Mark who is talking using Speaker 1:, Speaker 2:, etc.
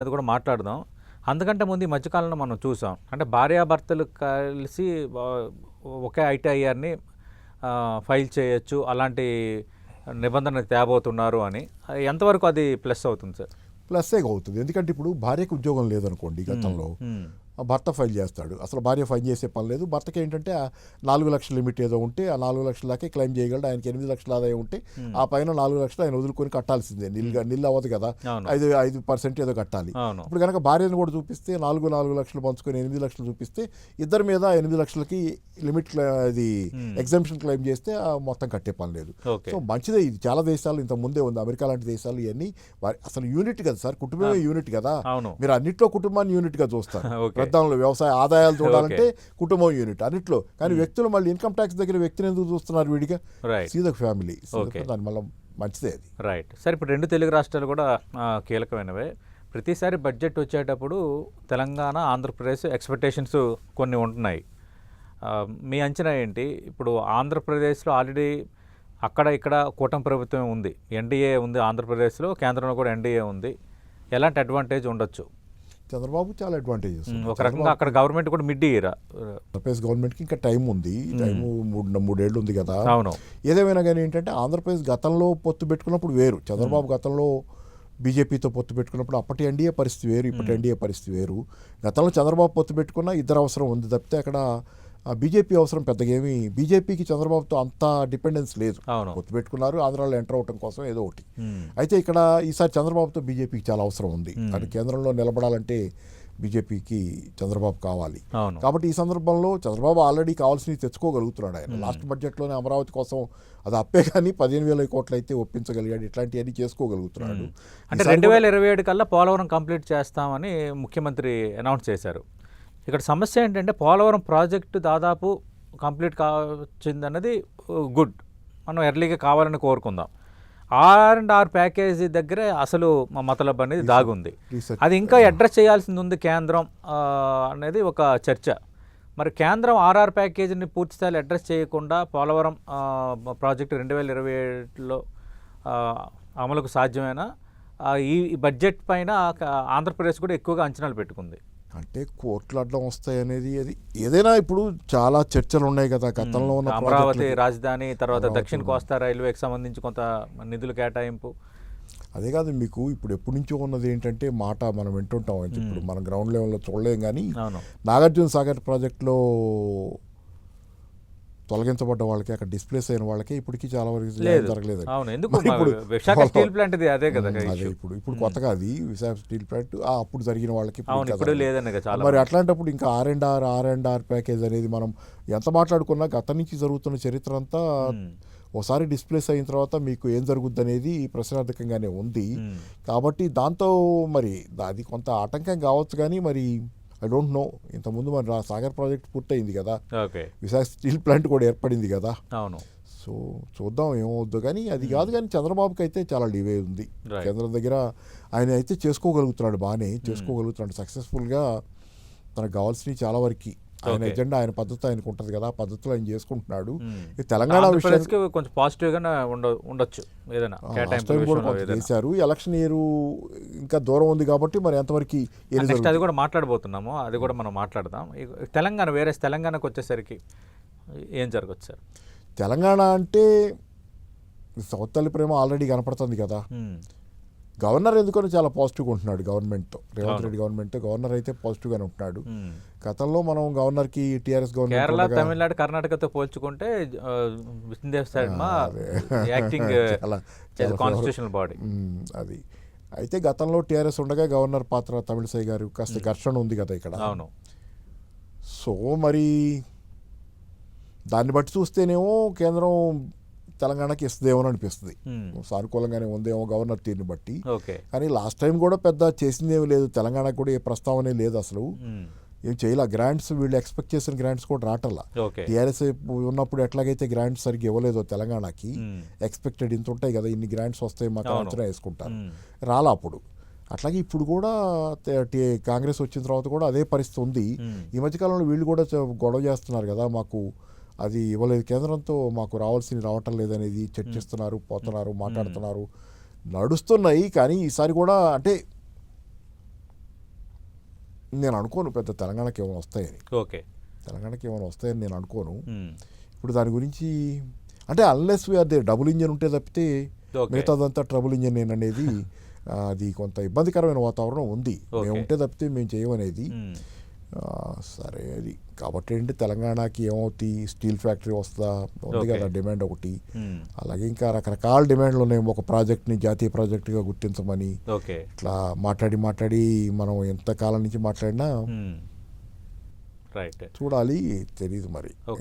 Speaker 1: అది కూడా మాట్లాడదాం. అందుకంటే ముందు ఈ మధ్యకాలంలో మనం చూసాం. అంటే భార్యాభర్తలు కలిసి ఒకే ఐటీఐఆర్‌ని ఫైల్ చేయొచ్చు. అలాంటి నిబంధన తేబోతున్నారు అని. ఎంతవరకు అది ప్లస్ అవుతుంది సార్?
Speaker 2: ప్లస్సే అవుతుంది. ఎందుకంటే ఇప్పుడు భార్యకు ఉద్యోగం లేదనుకోండి గతంలో, భర్త ఫైల్ చేస్తాడు. అసలు భార్య ఫైల్ చేసే పని లేదు. భర్తకి ఏంటంటే 4 లక్షల లిమిట్ ఏదో ఉంటే ఆ 4 లక్షల దాకే క్లెయిమ్ చేయగలడు. ఆయనకి 8 లక్షల ఆదాయం ఉంటే ఆ పైన 4 లక్షలు ఆయన వదులుకొని కట్టాల్సిందే. నిల్ అవ్వదు కదా, 5% ఏదో కట్టాలి. ఇప్పుడు కనుక భార్యను కూడా చూపిస్తే 4 లక్షలు పంచుకొని 8 లక్షలు చూపిస్తే ఇద్దరి మీద 8 లక్షలకి లిమిట్ అది ఎగ్జామ్షన్ క్లెయిమ్ చేస్తే మొత్తం కట్టే పని లేదు. సో మంచిదే. ఇది చాలా దేశాలు ఇంత ముందే ఉంది. అమెరికా లాంటి దేశాలు ఇవన్నీ అసలు యూనిట్ కదా సార్, కుటుంబమే యూనిట్ కదా. మీరు అన్నిట్లో కుటుంబాన్ని యూనిట్ గా చూస్తారు. పెద్దంలో వ్యవసాయ ఆదాయాలు చూడాలంటే కుటుంబం యూనిట్ అన్నిట్లో. కానీ వ్యక్తులు మళ్ళీ ఇన్కమ్ ట్యాక్స్ దగ్గర వ్యక్తిని ఎందుకు చూస్తున్నారు విడిగా? సీద ఫ్యామిలీ. దాని వల్ల మంచిదే అది.
Speaker 1: Right sir. ఇప్పుడు 2 తెలుగు రాష్ట్రాలు కూడా కీలకమైనవే. ప్రతిసారి బడ్జెట్ వచ్చేటప్పుడు తెలంగాణ, ఆంధ్రప్రదేశ్ ఎక్స్పెక్టేషన్స్ కొన్ని ఉంటున్నాయి. మీ అంచనా ఏంటి? ఇప్పుడు ఆంధ్రప్రదేశ్లో ఆల్రెడీ అక్కడ ఇక్కడ కూటమి ప్రభుత్వం ఉంది, ఎన్డీఏ ఉంది. ఆంధ్రప్రదేశ్లో కేంద్రంలో కూడా ఎన్డీఏ ఉంది. ఎలాంటి అడ్వాంటేజ్ ఉండొచ్చు?
Speaker 2: చంద్రబాబు చాలా అడ్వాంటేజెస్.
Speaker 1: ఒక రకంగా అక్కడ గవర్నమెంట్ కూడా మిడ్ ఇయర్,
Speaker 2: ఆంధ్రప్రదేశ్ గవర్నమెంట్కి ఇంకా టైం ఉంది. టైము 3 ఏళ్ళు ఉంది కదా.
Speaker 1: అవును.
Speaker 2: ఏదేమైనా కానీ ఏంటంటే ఆంధ్రప్రదేశ్ గతంలో పొత్తు పెట్టుకున్నప్పుడు వేరు. చంద్రబాబు గతంలో బీజేపీతో పొత్తు పెట్టుకున్నప్పుడు అప్పటి ఎన్డీఏ పరిస్థితి వేరు, ఇప్పటి ఎన్డీఏ పరిస్థితి వేరు. గతంలో చంద్రబాబు పొత్తు పెట్టుకున్న ఇద్దరు అవసరం ఉంది తప్పితే అక్కడ బీజేపీ అవసరం పెద్దగా ఏమి, బీజేపీకి చంద్రబాబుతో అంత డిపెండెన్స్ లేదు. పొత్తు పెట్టుకున్నారు ఆంధ్రాలో ఎంటర్ అవటం కోసం ఏదో ఒకటి. అయితే ఇక్కడ ఈసారి చంద్రబాబుతో బీజేపీకి చాలా అవసరం ఉంది. అది కేంద్రంలో నిలబడాలంటే బీజేపీకి చంద్రబాబు కావాలి. కాబట్టి ఈ సందర్భంలో చంద్రబాబు ఆల్రెడీ కావాల్సినవి తెచ్చుకోగలుగుతున్నాడు. ఆయన లాస్ట్ బడ్జెట్లోనే అమరావతి కోసం అది అప్పే కానీ 15,000 కోట్లు అయితే ఒప్పించగలిగాడు. ఇట్లాంటివన్నీ చేసుకోగలుగుతున్నాడు.
Speaker 1: అంటే 2027 కల్లా పోలవరం కంప్లీట్ చేస్తామని ముఖ్యమంత్రి అనౌన్స్ చేశారు. ఇక్కడ సమస్య ఏంటంటే పోలవరం ప్రాజెక్టు దాదాపు కంప్లీట్ కావచ్చిందన్నది గుడ్, మనం ఎర్లీగా కావాలని కోరుకుందాం. R&R ప్యాకేజీ దగ్గరే అసలు మతలబ్ అనేది దాగుంది. అది ఇంకా అడ్రస్ చేయాల్సింది ఉంది కేంద్రం అనేది ఒక చర్చ. మరి కేంద్రం ఆర్ఆర్ ప్యాకేజీని పూర్తిస్థాయిలో అడ్రస్ చేయకుండా పోలవరం ప్రాజెక్టు 2027లో అమలుకు సాధ్యమేనా? ఈ బడ్జెట్ పైన ఆంధ్రప్రదేశ్ కూడా ఎక్కువగా అంచనాలు పెట్టుకుంది.
Speaker 2: అంటే కోర్టులు అడ్డం వస్తాయి అనేది అది ఏదైనా ఇప్పుడు చాలా చర్చలు ఉన్నాయి కదా. గతంలో ఉన్న
Speaker 1: అమరావతి రాజధాని, తర్వాత దక్షిణ కోస్తా రైల్వేకి సంబంధించి కొంత నిధులు కేటాయింపు.
Speaker 2: అదే కాదు, మీకు ఇప్పుడు ఎప్పటి నుంచో ఉన్నది ఏంటంటే మాట మనం వింటుంటాం. ఇప్పుడు మనం గ్రౌండ్ లెవెల్లో చూడలేం. కానీ నాగార్జున సాగర్ ప్రాజెక్టులో తొలగించబడ్డ వాళ్ళకి, అక్కడ డిస్ప్లేస్ అయిన వాళ్ళకి ఇప్పటికీ చాలా వరకు జరగలేదు. ఇప్పుడు కొత్తగా అది విశాఖ స్టీల్ ప్లాంట్ అప్పుడు జరిగిన వాళ్ళకి మరి అట్లాంటప్పుడు ఇంకా ఆర్&ఆర్ ప్యాకేజ్ అనేది మనం ఎంత మాట్లాడుకున్నా గతం నుంచి జరుగుతున్న చరిత్ర అంతా ఒకసారి డిస్ప్లేస్ అయిన తర్వాత మీకు ఏం జరుగుద్ది అనేది ప్రశ్నార్థకంగానే ఉంది. కాబట్టి దాంతో మరి అది కొంత ఆటంకం కావచ్చు. కానీ మరి ఐ డోంట్ నో. ఇంతకుముందు మన సాగర్ ప్రాజెక్ట్ పూర్తయింది కదా, విశాఖ స్టీల్ ప్లాంట్ కూడా ఏర్పడింది కదా. సో చూద్దాం ఏమవుద్దో. కానీ అది కాదు. కానీ చంద్రబాబుకి అయితే చాలా లీవే ఉంది కేంద్రం దగ్గర. ఆయన అయితే చేసుకోగలుగుతున్నాడు, బాగానే చేసుకోగలుగుతున్నాడు. సక్సెస్ఫుల్గా తనకు కావాల్సినవి చాలా వరకు ఆయన ఎజెండా, ఆయన పద్ధతి ఆయనకు ఉంటుంది కదా, ఆ పద్ధతిలో ఆయన చేసుకుంటున్నాడు. తెలంగాణ విషయానికి
Speaker 1: కొంచెం పాజిటివ్గా ఉండొచ్చు.
Speaker 2: చేశారు. ఎలక్షన్ ఇయర్ ఇంకా దూరం ఉంది కాబట్టి మరి ఎంతవరకు
Speaker 1: అది కూడా మాట్లాడబోతున్నాము, అది కూడా మనం మాట్లాడదాం. తెలంగాణ తెలంగాణకు వచ్చేసరికి ఏం జరగచ్చు సార్?
Speaker 2: తెలంగాణ అంటే సౌత్ తల్లి ప్రేమ ఆల్రెడీ కనపడుతుంది కదా. గవర్నర్ ఎందుకని చాలా పాజిటివ్గా ఉంటున్నాడు గవర్నమెంట్తో. రేవంత్ రెడ్డి గవర్నర్ అయితే పాజిటివ్గానే ఉంటున్నాడు. గతంలో మనం గవర్నర్కి టీఆర్ఎస్ గవర్నర్,
Speaker 1: కేరళ, తమిళనాడు, కర్ణాటకతో పోల్చుకుంటే కాన్స్టిట్యూషనల్ బాడీ
Speaker 2: అది. అయితే గతంలో టీఆర్ఎస్ ఉండగా గవర్నర్ పాత్ర తమిళసై గారు కాస్త ఘర్షణ ఉంది కదా ఇక్కడ. సో మరి దాన్ని బట్టి చూస్తేనేమో కేంద్రం తెలంగాణకి ఇస్తుందేమో అనిపిస్తుంది. సానుకూలంగానే ఉందేమో గవర్నర్ తీరుని బట్టి. కానీ లాస్ట్ టైం కూడా పెద్ద చేసిందేమీ లేదు. తెలంగాణకు కూడా ఏ ప్రస్తావనే లేదు అసలు. ఏం చేయాల గ్రాంట్స్, వీళ్ళు ఎక్స్పెక్ట్ చేసిన గ్రాంట్స్ కూడా రావట్లా. టీఆర్ఎస్ ఉన్నప్పుడు ఎట్లాగైతే గ్రాంట్స్ సరిగ్గా ఇవ్వలేదో తెలంగాణకి, ఎక్స్పెక్టెడ్ ఇంత ఉంటాయి కదా, ఇన్ని గ్రాంట్స్ వస్తాయి మాకు అంచనా వేసుకుంటారు, రాలా అప్పుడు. అట్లాగే ఇప్పుడు కూడా కాంగ్రెస్ వచ్చిన తర్వాత కూడా అదే పరిస్థితి ఉంది. ఈ మధ్యకాలంలో వీళ్ళు కూడా గొడవ చేస్తున్నారు కదా, మాకు అది ఇవ్వలేదు కేంద్రంతో, మాకు రావాల్సింది రావటం లేదనేది చర్చిస్తున్నారు, పోతున్నారు, మాట్లాడుతున్నారు, నడుస్తున్నాయి. కానీ ఈసారి కూడా అంటే నేను అనుకోను పెద్ద తెలంగాణకి ఏమైనా వస్తాయని.
Speaker 1: ఓకే.
Speaker 2: తెలంగాణకి ఏమైనా వస్తాయని నేను అనుకోను.
Speaker 1: మ్మ్.
Speaker 2: ఇప్పుడు దాని గురించి అంటే అన్లెస్ అదే డబుల్ ఇంజన్ ఉంటే తప్పితే
Speaker 1: ఓకే.
Speaker 2: మిగతాదంతా ట్రబుల్ ఇంజన్ అనేది అది కొంత ఇబ్బందికరమైన వాతావరణం ఉంది.
Speaker 1: ఓకే.
Speaker 2: మేము ఉంటే తప్పితే మేము చేయమనేది.
Speaker 1: మ్మ్.
Speaker 2: సరే అది కాబట్టి ఏంటి తెలంగాణకి ఏమవుతుంది, స్టీల్ ఫ్యాక్టరీ వస్తుందా ఉంది
Speaker 1: ఓకే.
Speaker 2: కదా డిమాండ్ ఒకటి.
Speaker 1: మ్మ్.
Speaker 2: అలాగే ఇంకా రకరకాల డిమాండ్లు ఉన్నాయి. ఒక ప్రాజెక్ట్ని జాతీయ ప్రాజెక్టుగా గుర్తించమని
Speaker 1: ఓకే.
Speaker 2: ఇట్లా మాట్లాడి మనం ఎంతకాలం నుంచి మాట్లాడినా
Speaker 1: మ్మ్. రైట్.
Speaker 2: చూడాలి, తెలియదు మరి.
Speaker 1: ఓకే.